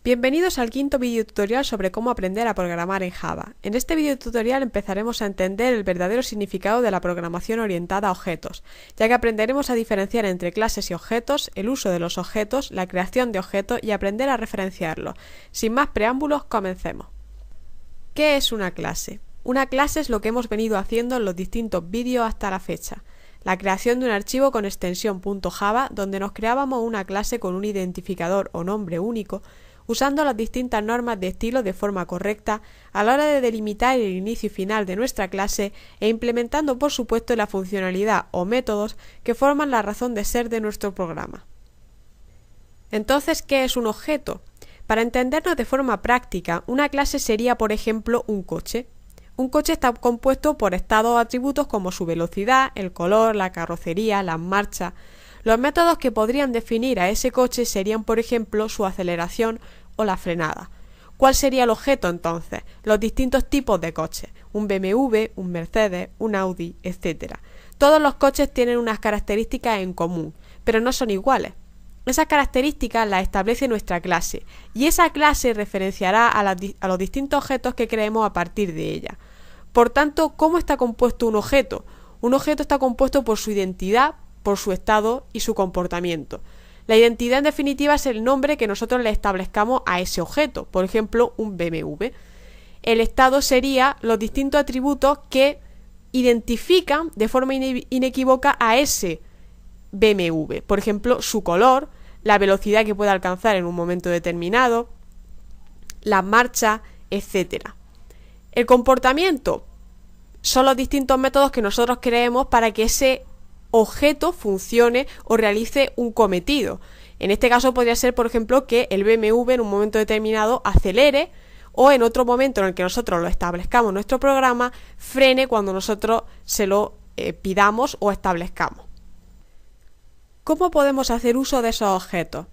Bienvenidos al quinto videotutorial sobre cómo aprender a programar en Java. En este videotutorial empezaremos a entender el verdadero significado de la programación orientada a objetos, ya que aprenderemos a diferenciar entre clases y objetos, el uso de los objetos, la creación de objetos y aprender a referenciarlos. Sin más preámbulos, comencemos. ¿Qué es una clase? Una clase es lo que hemos venido haciendo en los distintos vídeos hasta la fecha. La creación de un archivo con extensión .java donde nos creábamos una clase con un identificador o nombre único, usando las distintas normas de estilo de forma correcta a la hora de delimitar el inicio y final de nuestra clase e implementando por supuesto la funcionalidad o métodos que forman la razón de ser de nuestro programa. Entonces, ¿qué es un objeto? Para entendernos de forma práctica, una clase sería por ejemplo un coche. Un coche está compuesto por estados o atributos como su velocidad, el color, la carrocería, las marchas. Los métodos que podrían definir a ese coche serían, por ejemplo, su aceleración o la frenada. ¿Cuál sería el objeto entonces? Los distintos tipos de coches, un BMW, un Mercedes, un Audi, etc. Todos los coches tienen unas características en común, pero no son iguales. Esas características las establece nuestra clase, y esa clase referenciará a los distintos objetos que creemos a partir de ella. Por tanto, ¿cómo está compuesto un objeto? Un objeto está compuesto por su identidad, por su estado y su comportamiento. La identidad en definitiva es el nombre que nosotros le establezcamos a ese objeto, por ejemplo un BMW. El estado sería los distintos atributos que identifican de forma inequívoca a ese BMW, por ejemplo su color, la velocidad que puede alcanzar en un momento determinado, las marchas, etc. El comportamiento son los distintos métodos que nosotros creemos para que ese objeto funcione o realice un cometido. En este caso podría ser, por ejemplo, que el BMW en un momento determinado acelere o en otro momento en el que nosotros lo establezcamos en nuestro programa, frene cuando nosotros se lo pidamos o establezcamos. ¿Cómo podemos hacer uso de esos objetos?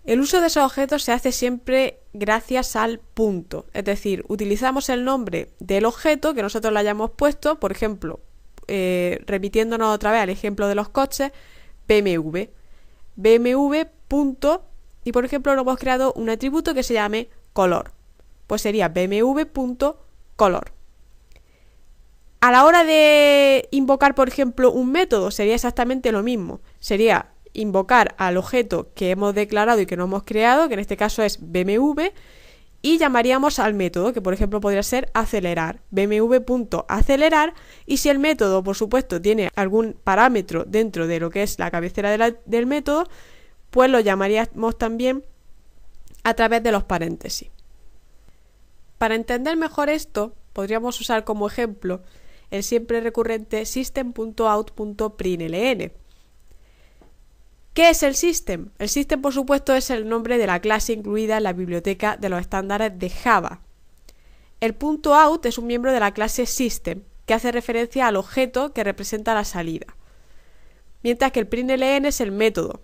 El uso de esos objetos se hace siempre gracias al punto, es decir, utilizamos el nombre del objeto que nosotros le hayamos puesto, por ejemplo, repitiéndonos otra vez al ejemplo de los coches, BMW, y por ejemplo hemos creado un atributo que se llame color, pues sería BMW.color. A la hora de invocar, por ejemplo, un método, sería exactamente lo mismo, sería invocar al objeto que hemos declarado y que no hemos creado, que en este caso es BMW, y llamaríamos al método, que por ejemplo podría ser acelerar, bmw.acelerar, y si el método, por supuesto, tiene algún parámetro dentro de lo que es la cabecera del método, pues lo llamaríamos también a través de los paréntesis. Para entender mejor esto, podríamos usar como ejemplo el siempre recurrente system.out.println. ¿Qué es el system? El system, por supuesto, es el nombre de la clase incluida en la biblioteca de los estándares de Java. El .out es un miembro de la clase system, que hace referencia al objeto que representa la salida. Mientras que el println es el método,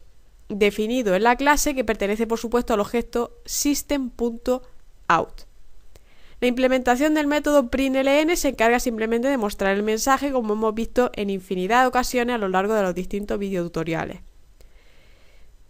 definido en la clase que pertenece, por supuesto, al objeto system.out. La implementación del método println se encarga simplemente de mostrar el mensaje, como hemos visto en infinidad de ocasiones a lo largo de los distintos videotutoriales.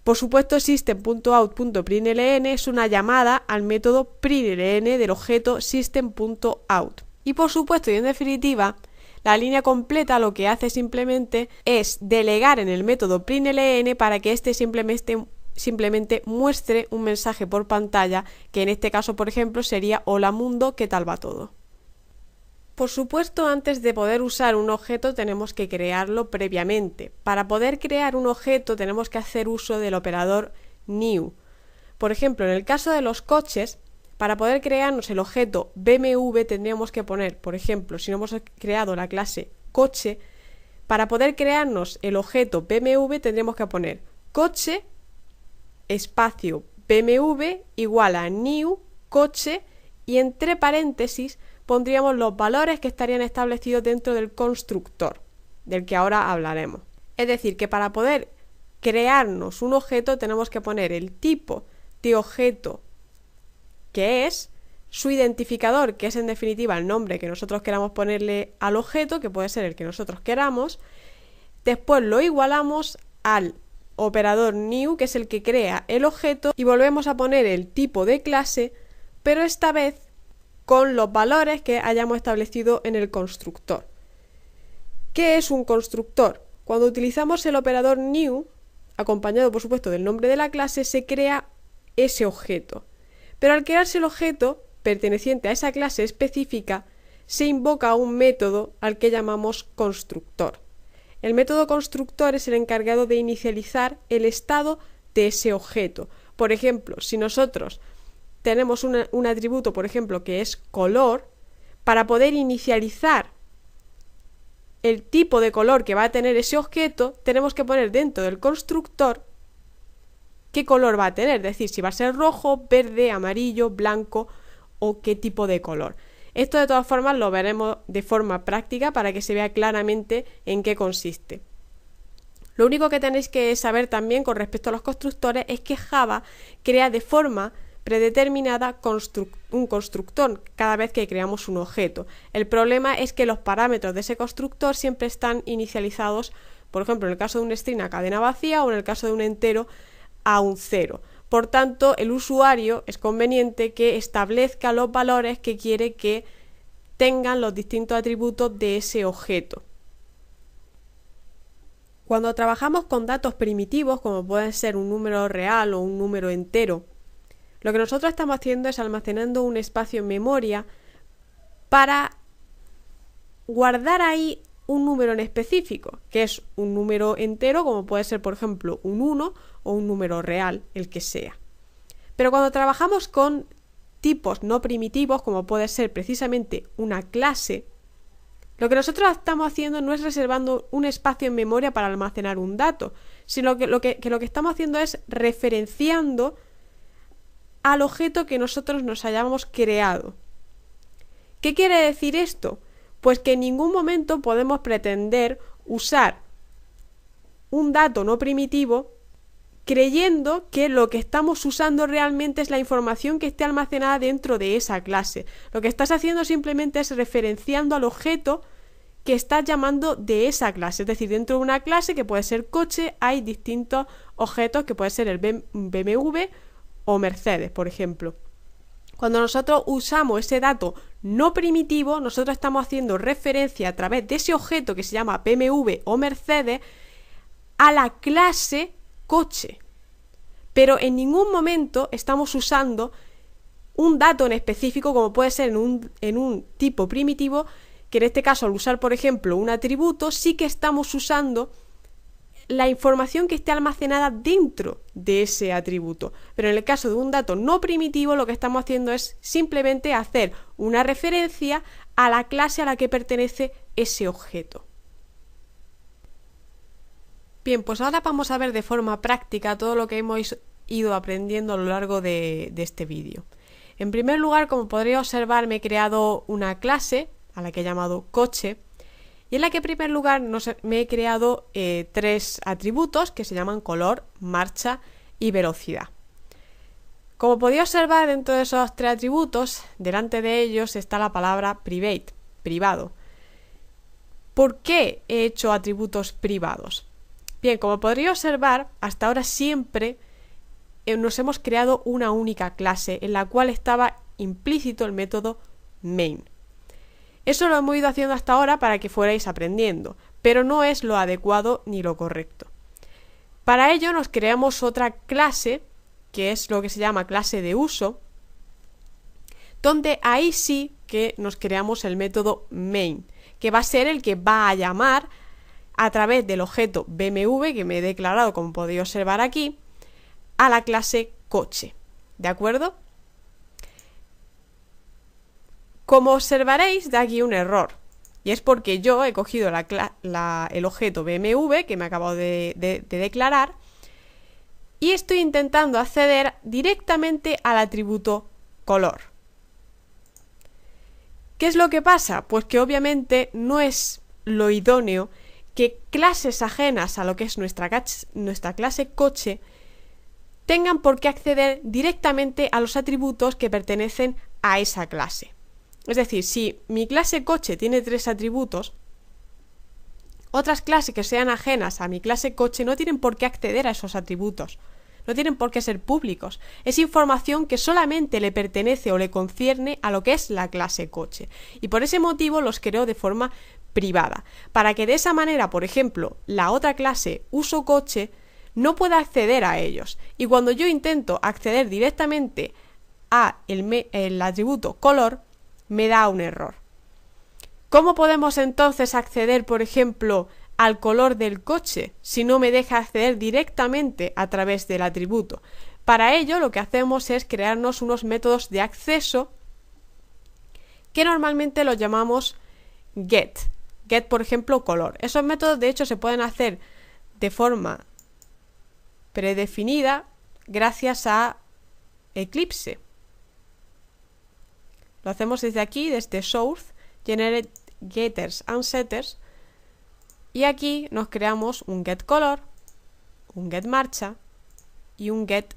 Por supuesto, system.out.println es una llamada al método println del objeto system.out. Y por supuesto y en definitiva, la línea completa lo que hace simplemente es delegar en el método println para que éste simplemente muestre un mensaje por pantalla, que en este caso, por ejemplo, sería hola mundo, ¿qué tal va todo? Por supuesto, antes de poder usar un objeto tenemos que crearlo previamente. Para poder crear un objeto tenemos que hacer uso del operador new. Por ejemplo, en el caso de los coches, para poder crearnos el objeto BMW tendríamos que poner, por ejemplo, si no hemos creado la clase coche, para poder crearnos el objeto BMW tendríamos que poner coche espacio BMW igual a new coche y entre paréntesis pondríamos los valores que estarían establecidos dentro del constructor, del que ahora hablaremos. Es decir, que para poder crearnos un objeto tenemos que poner el tipo de objeto que es, su identificador, que es en definitiva el nombre que nosotros queramos ponerle al objeto, que puede ser el que nosotros queramos, después lo igualamos al operador new, que es el que crea el objeto, y volvemos a poner el tipo de clase, pero esta vez con los valores que hayamos establecido en el constructor. ¿Qué es un constructor? Cuando utilizamos el operador new, acompañado por supuesto del nombre de la clase, se crea ese objeto. Pero al crearse el objeto perteneciente a esa clase específica, se invoca un método al que llamamos constructor. El método constructor es el encargado de inicializar el estado de ese objeto. Por ejemplo, si nosotros tenemos un atributo, por ejemplo, que es color, para poder inicializar el tipo de color que va a tener ese objeto, tenemos que poner dentro del constructor qué color va a tener, es decir, si va a ser rojo, verde, amarillo, blanco o qué tipo de color. Esto de todas formas lo veremos de forma práctica para que se vea claramente en qué consiste. Lo único que tenéis que saber también con respecto a los constructores es que Java crea de forma predeterminada un constructor cada vez que creamos un objeto. El problema es que los parámetros de ese constructor siempre están inicializados, por ejemplo, en el caso de un string a cadena vacía o en el caso de un entero a un 0. Por tanto, el usuario es conveniente que establezca los valores que quiere que tengan los distintos atributos de ese objeto. Cuando trabajamos con datos primitivos, como pueden ser un número real o un número entero, lo que nosotros estamos haciendo es almacenando un espacio en memoria para guardar ahí un número en específico, que es un número entero, como puede ser, por ejemplo, un 1 o un número real, el que sea. Pero cuando trabajamos con tipos no primitivos, como puede ser precisamente una clase, lo que nosotros estamos haciendo no es reservando un espacio en memoria para almacenar un dato, sino que lo que estamos haciendo es referenciando al objeto que nosotros nos hayamos creado. ¿Qué quiere decir esto? Pues que en ningún momento podemos pretender usar un dato no primitivo creyendo que lo que estamos usando realmente es la información que esté almacenada dentro de esa clase. Lo que estás haciendo simplemente es referenciando al objeto que estás llamando de esa clase. Es decir, dentro de una clase que puede ser coche hay distintos objetos que puede ser el BMW o Mercedes, por ejemplo. Cuando nosotros usamos ese dato no primitivo, nosotros estamos haciendo referencia a través de ese objeto que se llama BMW o Mercedes a la clase coche. Pero en ningún momento estamos usando un dato en específico, como puede ser en un tipo primitivo, que en este caso al usar, por ejemplo, un atributo, sí que estamos usando la información que esté almacenada dentro de ese atributo. Pero en el caso de un dato no primitivo, lo que estamos haciendo es simplemente hacer una referencia a la clase a la que pertenece ese objeto. Bien, pues ahora vamos a ver de forma práctica todo lo que hemos ido aprendiendo a lo largo de este vídeo. En primer lugar, como podréis observar, me he creado una clase a la que he llamado coche, y en la que en primer lugar me he creado 3 atributos que se llaman color, marcha y velocidad. Como podéis observar, dentro de esos 3 atributos, delante de ellos está la palabra private, privado. ¿Por qué he hecho atributos privados? Bien, como podréis observar, hasta ahora siempre nos hemos creado una única clase en la cual estaba implícito el método main. Eso lo hemos ido haciendo hasta ahora para que fuerais aprendiendo, pero no es lo adecuado ni lo correcto. Para ello nos creamos otra clase, que es lo que se llama clase de uso, donde ahí sí que nos creamos el método main, que va a ser el que va a llamar a través del objeto BMW, que me he declarado, como podéis observar aquí, a la clase coche. ¿De acuerdo? Como observaréis, da aquí un error, y es porque yo he cogido el objeto BMW que me acabo de declarar y estoy intentando acceder directamente al atributo color. ¿Qué es lo que pasa? Pues que obviamente no es lo idóneo que clases ajenas a lo que es nuestra clase coche tengan por qué acceder directamente a los atributos que pertenecen a esa clase. Es decir, si mi clase coche tiene 3 atributos, Otras clases que sean ajenas a mi clase coche no tienen por qué acceder a esos atributos. No tienen por qué ser públicos. Es información que solamente le pertenece o le concierne a lo que es la clase coche. Y por ese motivo los creo de forma privada. Para que de esa manera, por ejemplo, la otra clase uso coche no pueda acceder a ellos. Y cuando yo intento acceder directamente a el atributo color, me da un error. ¿Cómo podemos entonces acceder, por ejemplo, al color del coche si no me deja acceder directamente a través del atributo? Para ello lo que hacemos es crearnos unos métodos de acceso que normalmente los llamamos get. Get, por ejemplo, color. Esos métodos de hecho se pueden hacer de forma predefinida gracias a Eclipse. Lo hacemos desde aquí, desde Source, Generate Getters and Setters, y aquí nos creamos un get color, un get marcha y un get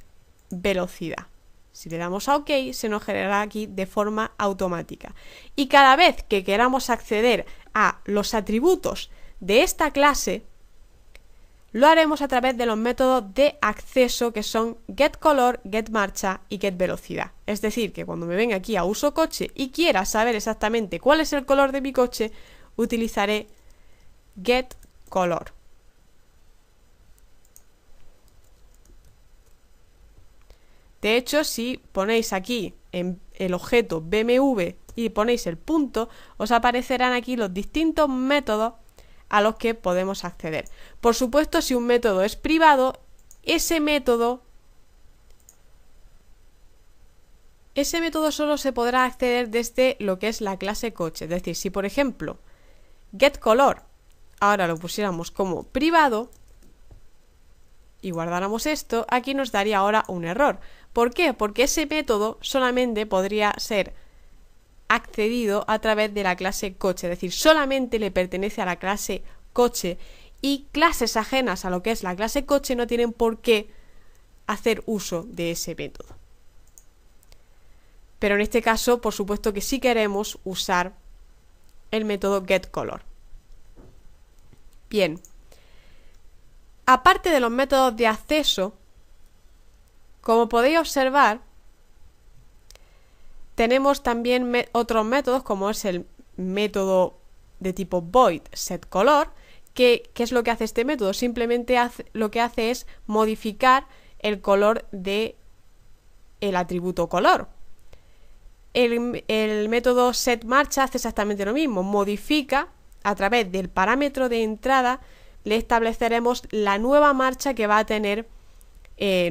velocidad. Si le damos a OK, se nos generará aquí de forma automática. Y cada vez que queramos acceder a los atributos de esta clase, lo haremos a través de los métodos de acceso que son getColor, getMarcha y getVelocidad. Es decir, que cuando me venga aquí a uso coche y quiera saber exactamente cuál es el color de mi coche, utilizaré getColor. De hecho, si ponéis aquí en el objeto BMW y ponéis el punto, os aparecerán aquí los distintos métodos a los que podemos acceder. Por supuesto, si un método es privado, ese método solo se podrá acceder desde lo que es la clase coche. Es decir, si por ejemplo getColor ahora lo pusiéramos como privado y guardáramos esto, aquí nos daría ahora un error. ¿Por qué? Porque ese método solamente podría ser accedido a través de la clase coche, es decir, solamente le pertenece a la clase coche y clases ajenas a lo que es la clase coche no tienen por qué hacer uso de ese método. Pero en este caso, por supuesto que sí queremos usar el método getColor. Bien, aparte de los métodos de acceso, como podéis observar, tenemos también otros métodos como es el método de tipo void setColor, que ¿qué es lo que hace este método? Simplemente lo que hace es modificar el color del atributo color. El método setMarcha hace exactamente lo mismo, modifica a través del parámetro de entrada, le estableceremos la nueva marcha que va a tener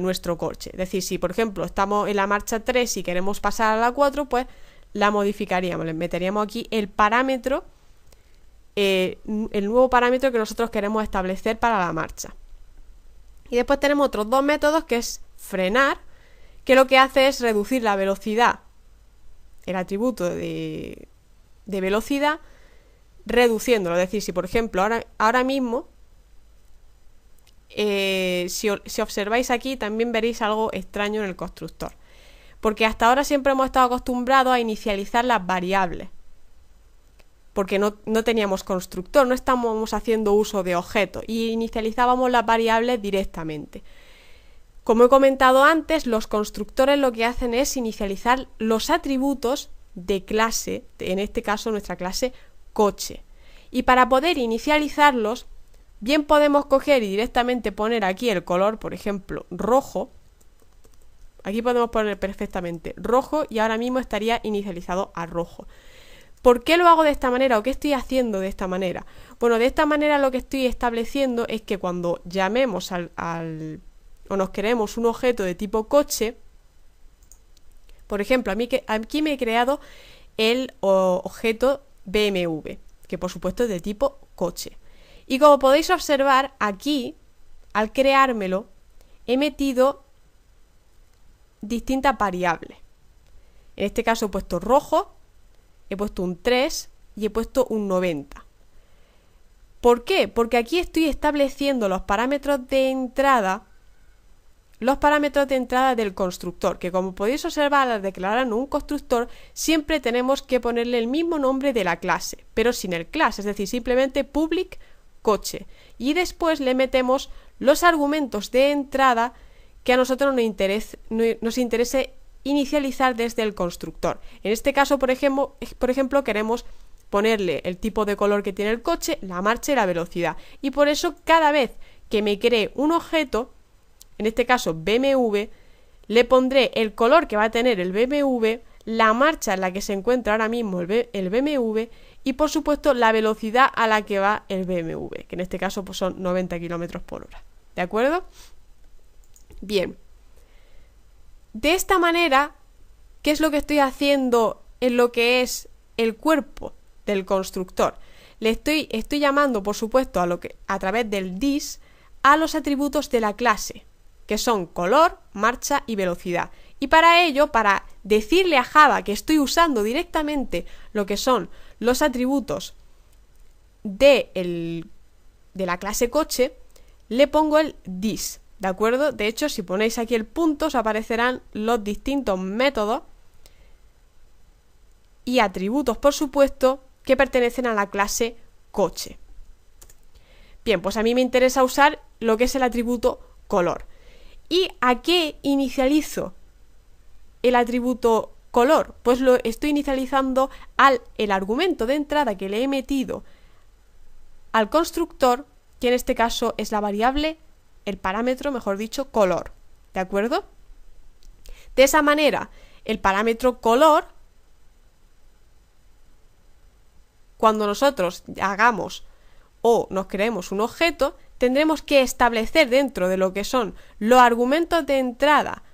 nuestro coche. Es decir, si por ejemplo estamos en la marcha 3 y queremos pasar a la 4, pues la modificaríamos, le meteríamos aquí el parámetro, el nuevo parámetro que nosotros queremos establecer para la marcha. Y después tenemos otros dos métodos, que es frenar, que lo que hace es reducir la velocidad, el atributo de velocidad, reduciéndolo. Es decir, si por ejemplo ahora mismo si observáis aquí también veréis algo extraño en el constructor, porque hasta ahora siempre hemos estado acostumbrados a inicializar las variables, porque no teníamos constructor, no estamos haciendo uso de objetos y inicializábamos las variables directamente. Como he comentado antes, los constructores lo que hacen es inicializar los atributos de clase, en este caso nuestra clase coche, y para poder inicializarlos bien podemos coger y directamente poner aquí el color, por ejemplo, rojo. Aquí podemos poner perfectamente rojo y ahora mismo estaría inicializado a rojo. ¿Por qué lo hago de esta manera o qué estoy haciendo de esta manera? Bueno, de esta manera lo que estoy estableciendo es que cuando llamemos o nos creemos un objeto de tipo coche, por ejemplo, aquí me he creado el objeto BMW, que por supuesto es de tipo coche. Y como podéis observar, aquí, al creármelo, he metido distintas variables. En este caso he puesto rojo, he puesto un 3 y he puesto un 90. ¿Por qué? Porque aquí estoy estableciendo los parámetros de entrada del constructor, que como podéis observar al declarar un constructor, siempre tenemos que ponerle el mismo nombre de la clase, pero sin el class, es decir, simplemente public coche. Y después le metemos los argumentos de entrada que a nosotros nos interese inicializar desde el constructor. En este caso, por ejemplo, queremos ponerle el tipo de color que tiene el coche, la marcha y la velocidad. Y por eso cada vez que me cree un objeto, en este caso BMW, le pondré el color que va a tener el BMW, la marcha en la que se encuentra ahora mismo el BMW y por supuesto la velocidad a la que va el BMW, que en este caso pues son 90 km/h. ¿De acuerdo? Bien. De esta manera, ¿qué es lo que estoy haciendo en lo que es el cuerpo del constructor? Le estoy llamando, por supuesto, a través del this a los atributos de la clase, que son color, marcha y velocidad. Y para ello, para decirle a Java que estoy usando directamente lo que son los atributos de la clase coche, le pongo el this, ¿de acuerdo? De hecho, si ponéis aquí el punto, os aparecerán los distintos métodos y atributos, por supuesto, que pertenecen a la clase coche. Bien, pues a mí me interesa usar lo que es el atributo color. ¿Y a qué inicializo el atributo color? Pues lo estoy inicializando el argumento de entrada que le he metido al constructor, que en este caso es la variable, el parámetro, mejor dicho, color. ¿De acuerdo? De esa manera, el parámetro color, cuando nosotros hagamos o nos creemos un objeto, tendremos que establecer dentro de lo que son los argumentos de entrada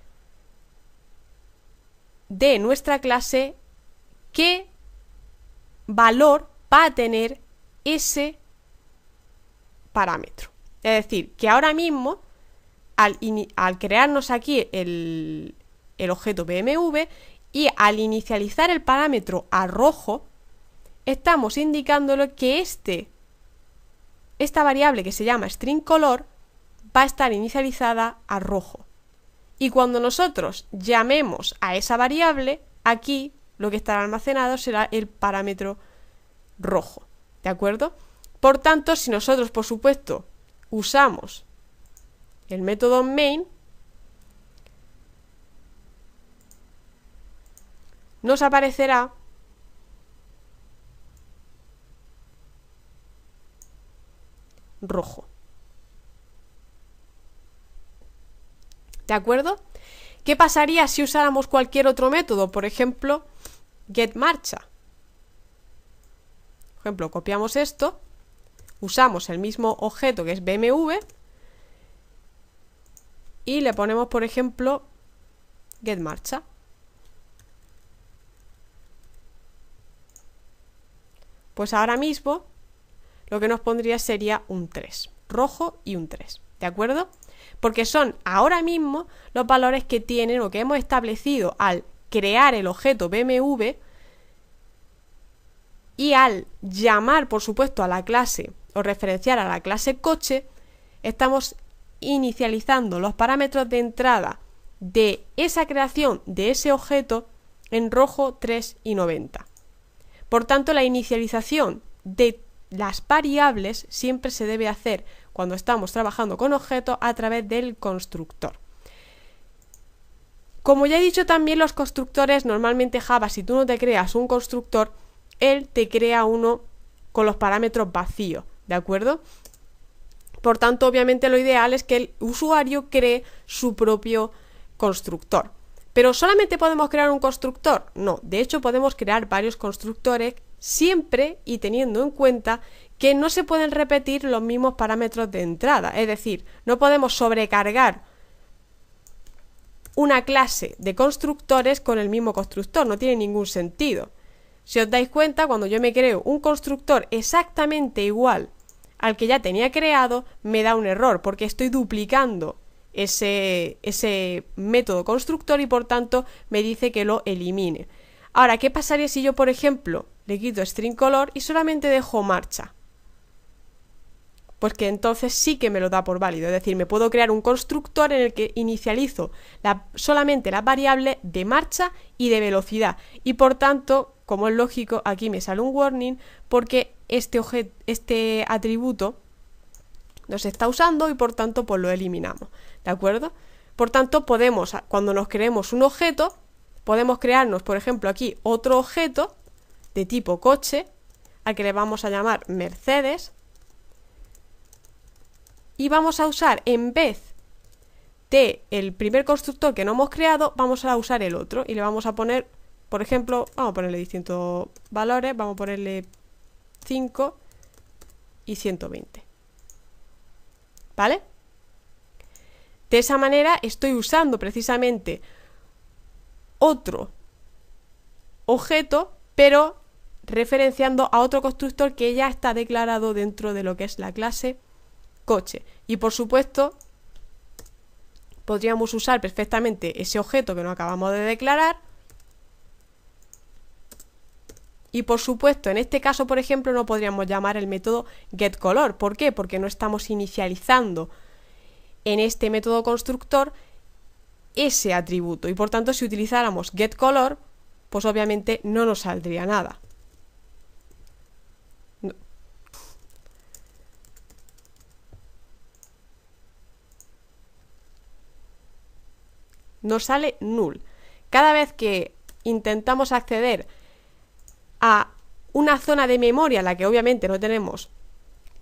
de nuestra clase qué valor va a tener ese parámetro. Es decir, que ahora mismo, al crearnos aquí el objeto BMW y al inicializar el parámetro a rojo, estamos indicándole que esta variable que se llama stringColor va a estar inicializada a rojo. Y cuando nosotros llamemos a esa variable, aquí lo que estará almacenado será el parámetro rojo. ¿De acuerdo? Por tanto, si nosotros, por supuesto, usamos el método main, nos aparecerá rojo. ¿De acuerdo? ¿Qué pasaría si usáramos cualquier otro método? Por ejemplo, getMarcha. Por ejemplo, copiamos esto, usamos el mismo objeto que es BMW y le ponemos, por ejemplo, getMarcha. Pues ahora mismo lo que nos pondría sería un 3, rojo y un 3, ¿de acuerdo? Porque son ahora mismo los valores que tienen o que hemos establecido al crear el objeto BMW y al llamar, por supuesto, a la clase o referenciar a la clase coche, estamos inicializando los parámetros de entrada de esa creación de ese objeto en rojo, 3 y 90. Por tanto, la inicialización de las variables siempre se debe hacer cuando estamos trabajando con objetos a través del constructor. Como ya he dicho también, los constructores, normalmente Java, si tú no te creas un constructor, él te crea uno con los parámetros vacíos, ¿de acuerdo? Por tanto, obviamente lo ideal es que el usuario cree su propio constructor. ¿Pero solamente podemos crear un constructor? No, de hecho podemos crear varios constructores siempre y teniendo en cuenta que no se pueden repetir los mismos parámetros de entrada. Es decir, no podemos sobrecargar una clase de constructores con el mismo constructor, no tiene ningún sentido. Si os dais cuenta, cuando yo me creo un constructor exactamente igual al que ya tenía creado, me da un error porque estoy duplicando ese método constructor y por tanto me dice que lo elimine. Ahora, ¿qué pasaría si yo, por ejemplo, le quito stringColor y solamente dejo marcha? Pues que entonces sí que me lo da por válido, es decir, me puedo crear un constructor en el que inicializo solamente las variables de marcha y de velocidad y por tanto, como es lógico, aquí me sale un warning porque este atributo no se está usando y por tanto pues lo eliminamos, ¿de acuerdo? Por tanto podemos, cuando nos creemos un objeto, podemos crearnos, por ejemplo, aquí otro objeto de tipo coche, al que le vamos a llamar Mercedes, y vamos a usar, en vez de el primer constructor que no hemos creado, vamos a usar el otro y le vamos a poner, por ejemplo, vamos a ponerle distintos valores, vamos a ponerle 5 y 120, ¿vale? De esa manera estoy usando precisamente otro objeto, pero referenciando a otro constructor que ya está declarado dentro de lo que es la clase coche. Y por supuesto, podríamos usar perfectamente ese objeto que no acabamos de declarar. Y por supuesto, en este caso, por ejemplo, no podríamos llamar el método getColor. ¿Por qué? Porque no estamos inicializando en este método constructor ese atributo. Y por tanto, si utilizáramos getColor, pues obviamente no nos saldría nada. No. Nos sale null. Cada vez que intentamos acceder a una zona de memoria a la que obviamente no tenemos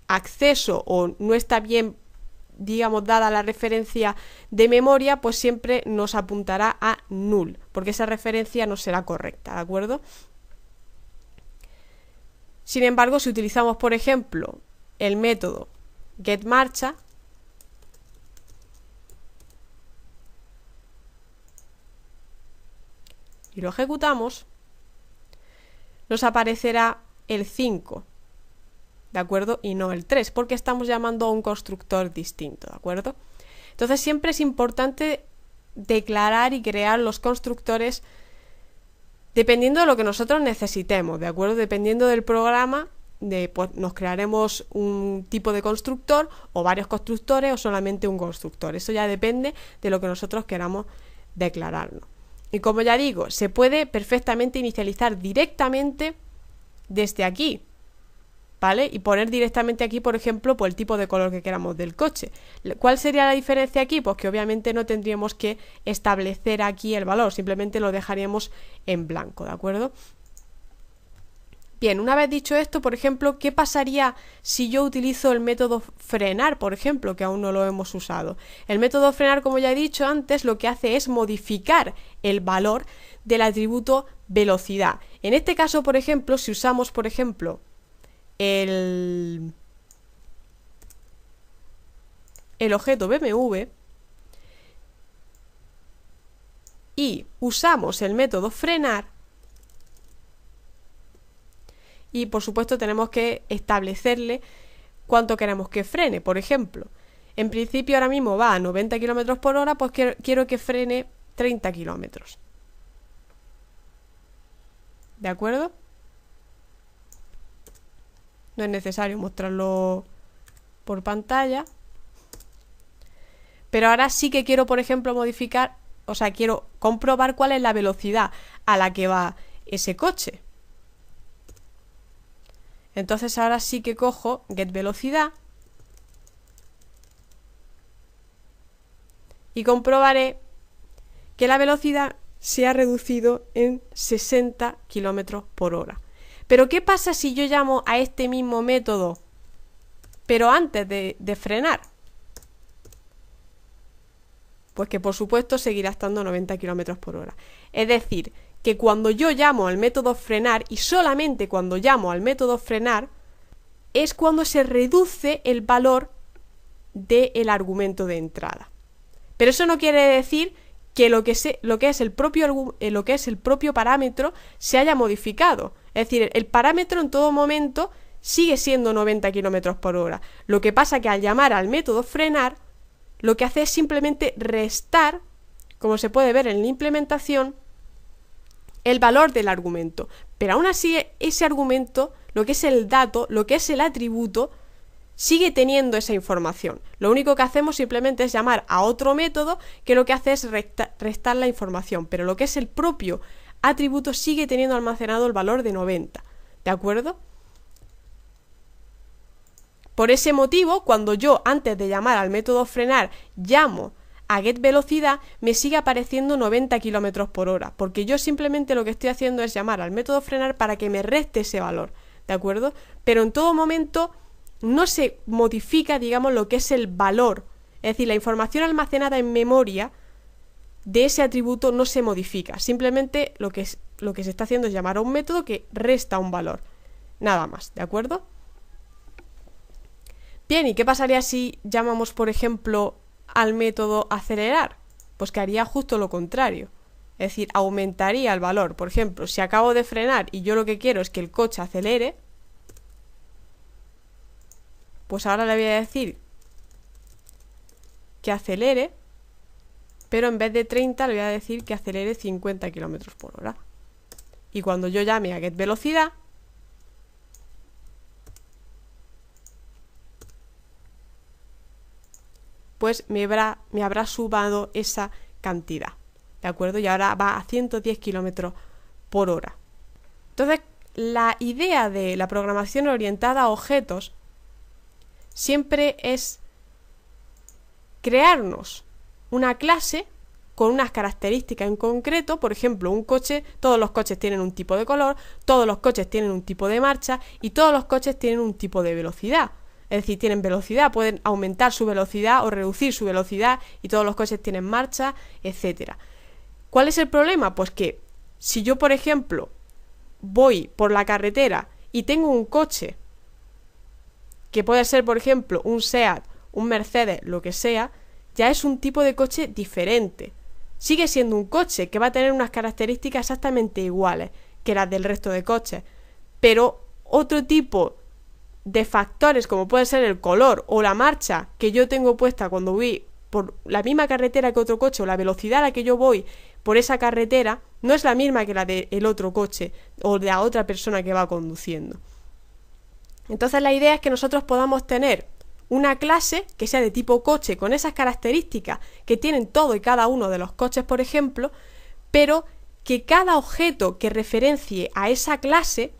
acceso o no está bien, digamos, dada la referencia de memoria, pues siempre nos apuntará a null, porque esa referencia no será correcta, ¿de acuerdo? Sin embargo, si utilizamos, por ejemplo, el método getMarcha, y lo ejecutamos, nos aparecerá el 5, ¿de acuerdo? Y no el 3, porque estamos llamando a un constructor distinto, ¿de acuerdo? Entonces siempre es importante declarar y crear los constructores dependiendo de lo que nosotros necesitemos, ¿de acuerdo? Dependiendo del programa, pues nos crearemos un tipo de constructor o varios constructores o solamente un constructor. Eso ya depende de lo que nosotros queramos declararnos. Y como ya digo, se puede perfectamente inicializar directamente desde aquí, ¿vale? Y poner directamente aquí, por ejemplo, por el tipo de color que queramos del coche. ¿Cuál sería la diferencia aquí? Pues que obviamente no tendríamos que establecer aquí el valor, simplemente lo dejaríamos en blanco, ¿de acuerdo? Bien, una vez dicho esto, por ejemplo, ¿qué pasaría si yo utilizo el método frenar, por ejemplo, que aún no lo hemos usado? El método frenar, como ya he dicho antes, lo que hace es modificar el valor del atributo velocidad. En este caso, por ejemplo, si usamos, por ejemplo, el objeto BMW y usamos el método frenar, y por supuesto tenemos que establecerle cuánto queremos que frene. Por ejemplo, en principio ahora mismo va a 90 km por hora, pues quiero que frene 30 km. ¿De acuerdo? No es necesario mostrarlo por pantalla. Pero ahora sí que quiero, por ejemplo, modificar, o sea, quiero comprobar cuál es la velocidad a la que va ese coche. Entonces ahora sí que cojo getVelocidad y comprobaré que la velocidad se ha reducido en 60 km por hora. Pero ¿qué pasa si yo llamo a este mismo método, pero antes de frenar? Pues que por supuesto seguirá estando a 90 km por hora. Es decir, que cuando yo llamo al método frenar, y solamente cuando llamo al método frenar, es cuando se reduce el valor del argumento de entrada. Pero eso no quiere decir que lo que es el propio parámetro se haya modificado. Es decir, el parámetro en todo momento sigue siendo 90 km por hora. Lo que pasa que al llamar al método frenar, lo que hace es simplemente restar, como se puede ver en la implementación, el valor del argumento. Pero aún así ese argumento, lo que es el dato, lo que es el atributo, sigue teniendo esa información. Lo único que hacemos simplemente es llamar a otro método que lo que hace es restar la información, pero lo que es el propio atributo sigue teniendo almacenado el valor de 90. ¿De acuerdo? Por ese motivo, cuando yo antes de llamar al método frenar llamo a getVelocidad, me sigue apareciendo 90 km por hora, porque yo simplemente lo que estoy haciendo es llamar al método frenar para que me reste ese valor, ¿de acuerdo? Pero en todo momento no se modifica, digamos, lo que es el valor, es decir, la información almacenada en memoria de ese atributo no se modifica, simplemente lo que se está haciendo es llamar a un método que resta un valor, nada más, ¿de acuerdo? Bien, ¿y qué pasaría si llamamos, por ejemplo, al método acelerar? Pues que haría justo lo contrario, es decir, aumentaría el valor. Por ejemplo, si acabo de frenar y yo lo que quiero es que el coche acelere, pues ahora le voy a decir que acelere, pero en vez de 30 le voy a decir que acelere 50 km por hora. Y cuando yo llame a getVelocidad, pues me habrá sumado esa cantidad, ¿de acuerdo? Y ahora va a 110 km por hora. Entonces, la idea de la programación orientada a objetos siempre es crearnos una clase con unas características en concreto. Por ejemplo, un coche, todos los coches tienen un tipo de color, todos los coches tienen un tipo de marcha y todos los coches tienen un tipo de velocidad. Es decir, tienen velocidad, pueden aumentar su velocidad o reducir su velocidad y todos los coches tienen marcha, etcétera. ¿Cuál es el problema? Pues que si yo, por ejemplo, voy por la carretera y tengo un coche que puede ser, por ejemplo, un SEAT, un Mercedes, lo que sea, ya es un tipo de coche diferente. Sigue siendo un coche que va a tener unas características exactamente iguales que las del resto de coches, pero otro tipo de factores como puede ser el color o la marcha que yo tengo puesta cuando voy por la misma carretera que otro coche, o la velocidad a la que yo voy por esa carretera no es la misma que la del otro coche o de la otra persona que va conduciendo. Entonces la idea es que nosotros podamos tener una clase que sea de tipo coche con esas características que tienen todo y cada uno de los coches, por ejemplo, pero que cada objeto que referencie a esa clase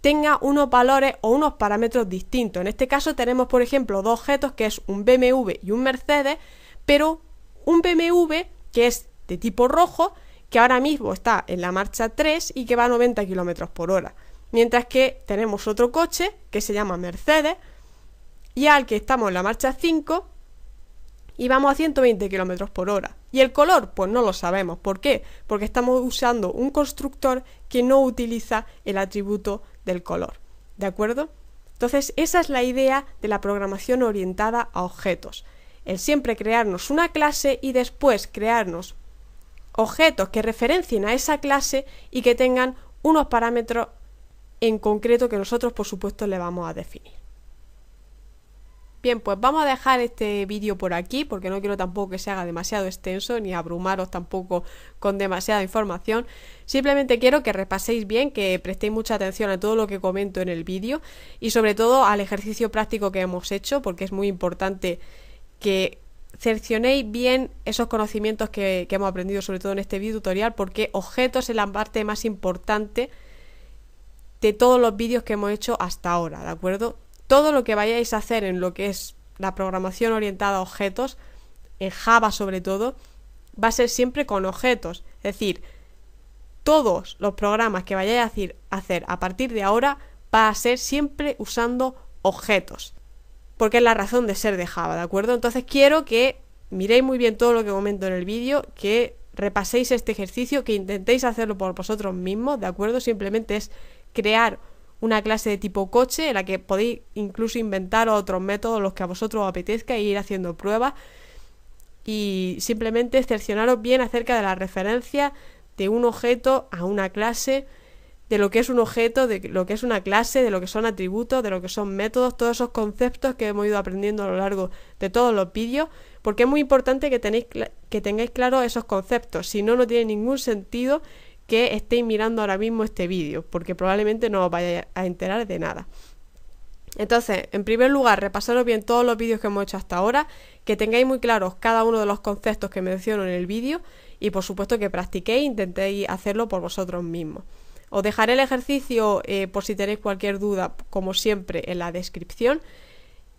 tenga unos valores o unos parámetros distintos. En este caso tenemos, por ejemplo, dos objetos que es un BMW y un Mercedes, pero un BMW que es de tipo rojo, que ahora mismo está en la marcha 3 y que va a 90 km por hora. Mientras que tenemos otro coche que se llama Mercedes y al que estamos en la marcha 5 y vamos a 120 km por hora. ¿Y el color? Pues no lo sabemos. ¿Por qué? Porque estamos usando un constructor que no utiliza el atributo del color, ¿de acuerdo? Entonces esa es la idea de la programación orientada a objetos, el siempre crearnos una clase y después crearnos objetos que referencien a esa clase y que tengan unos parámetros en concreto que nosotros por supuesto le vamos a definir. Bien, pues vamos a dejar este vídeo por aquí porque no quiero tampoco que se haga demasiado extenso ni abrumaros tampoco con demasiada información. Simplemente quiero que repaséis bien, que prestéis mucha atención a todo lo que comento en el vídeo y sobre todo al ejercicio práctico que hemos hecho, porque es muy importante que cercionéis bien esos conocimientos que hemos aprendido sobre todo en este video tutorial, porque objetos es la parte más importante de todos los vídeos que hemos hecho hasta ahora, ¿de acuerdo? Todo lo que vayáis a hacer en lo que es la programación orientada a objetos, en Java sobre todo, va a ser siempre con objetos. Es decir, todos los programas que vayáis a hacer a partir de ahora va a ser siempre usando objetos, porque es la razón de ser de Java, ¿de acuerdo? Entonces quiero que miréis muy bien todo lo que comento en el vídeo, que repaséis este ejercicio, que intentéis hacerlo por vosotros mismos, ¿de acuerdo? Simplemente es crear una clase de tipo coche en la que podéis incluso inventar otros métodos, los que a vosotros os apetezca, e ir haciendo pruebas y simplemente cercioraros bien acerca de la referencia de un objeto a una clase, de lo que es un objeto, de lo que es una clase, de lo que son atributos, de lo que son métodos, todos esos conceptos que hemos ido aprendiendo a lo largo de todos los vídeos, porque es muy importante que tengáis claros esos conceptos, si no, no tiene ningún sentido que estéis mirando ahora mismo este vídeo, porque probablemente no os vayáis a enterar de nada. Entonces, en primer lugar, repasaros bien todos los vídeos que hemos hecho hasta ahora, que tengáis muy claros cada uno de los conceptos que menciono en el vídeo y por supuesto que practiquéis e intentéis hacerlo por vosotros mismos. Os dejaré el ejercicio por si tenéis cualquier duda, como siempre, en la descripción.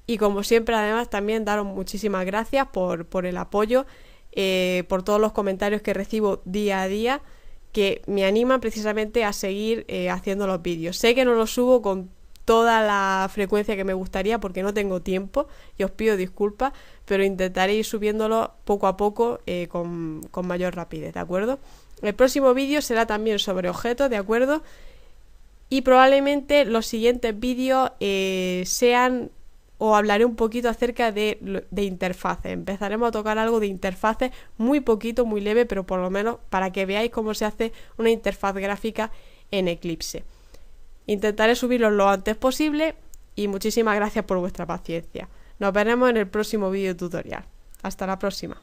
Y como siempre, además, también daros muchísimas gracias por el apoyo, por todos los comentarios que recibo día a día, que me animan precisamente a seguir haciendo los vídeos. Sé que no los subo con toda la frecuencia que me gustaría porque no tengo tiempo y os pido disculpas, pero intentaré ir subiéndolo poco a poco con mayor rapidez, ¿de acuerdo? El próximo vídeo será también sobre objetos, ¿de acuerdo? Y probablemente los siguientes vídeos sean, o hablaré un poquito acerca de interfaces. Empezaremos a tocar algo de interfaces, muy poquito, muy leve, pero por lo menos para que veáis cómo se hace una interfaz gráfica en Eclipse. Intentaré subirlos lo antes posible y muchísimas gracias por vuestra paciencia. Nos veremos en el próximo vídeo tutorial. Hasta la próxima.